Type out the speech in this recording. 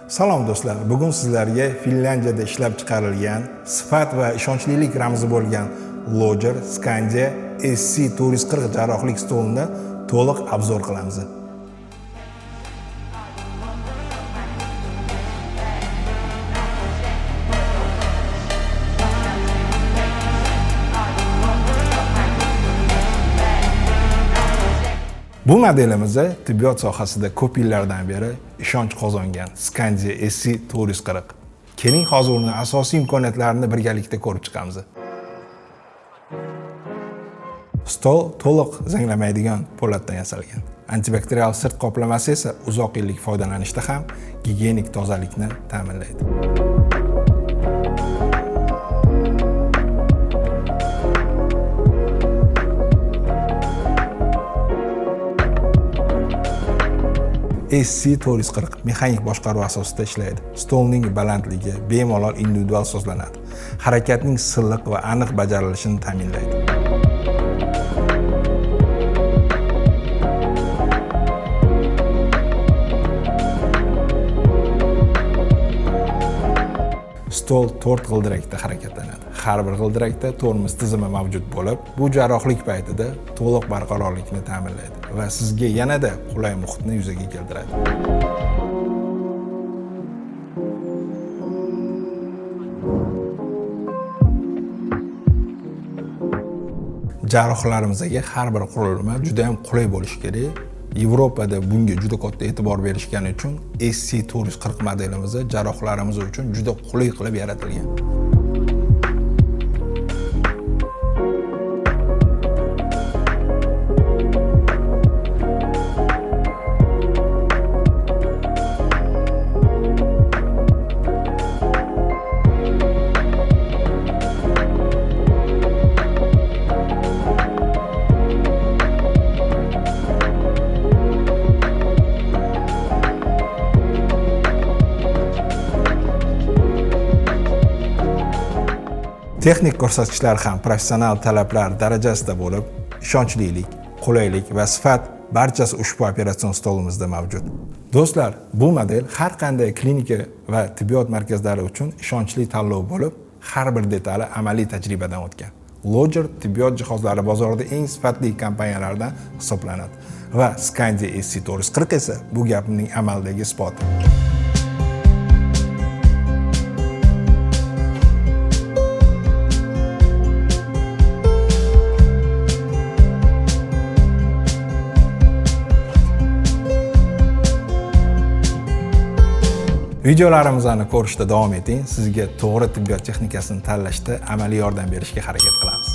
Salom do'stlar, bugun sizlarga Finlyandiyada ishlab chiqarilgan, sifat va ishonchlilik ramzi bo'lgan Lodger Scandia SC440 jarrohlik stolini to'liq obzor qilamiz. Bu modelimiz tibbiyot sohasida ko'p yillardan beri ishonch qozongan Scandia SC440. Keling, hozir uning asosiy imkoniyatlarini birgalikda ko'rib chiqamiz. Stol to'liq zanglamaydigan po'latdan yasalgan. Antibakterial sirt qoplamasi esa uzoq yillik foydalanishda ham gigiyenik tozalikni ta'minlaydi. SC440 mexanik boshqaruv asosida ishlaydi. Stolning balandligi bemalol individual sozlanadi. Harakatning silliq va aniq bajarilishini ta'minlaydi. Stol 4 g'ildirakda harakatlanadi. Har bir g'ildirakda tormoz tizimi mavjud bo'lib, bu jarrohlik paytida to'liq barqarorlikni ta'minlaydi va sizga yanada qulay muhitni yuzaga keltiradi. Jarrohlarimizga har bir qurilma juda ham qulay bo'lishi kerak. Yevropada bunga juda katta e'tibor berishgani uchun SC440 modelimiz jarrohlarimiz uchun juda qulay qilib yaratilgan. Texnik ko'rsatkichlar ham professional talablar darajasida bo'lib, ishonchlilik, qulaylik va sifat barchasi ushbu operatsion stolimizda mavjud. Do'stlar, bu model har qanday klinika va tibbiyot markazlari uchun ishonchli tanlov bo'lib, har bir detali amaliy tajribadan o'tgan. Lodger tibbiyot jihozlari bozorida eng sifatli kompaniyalardan hisoblanadi va Scandia SC440 esa bu gapning amaldagi isboti. Videolarimizni ko'rishda davom eting. Sizga to'g'ri tibbiyot texnikasini tanlashda amaliy yordam berishga harakat qilamiz.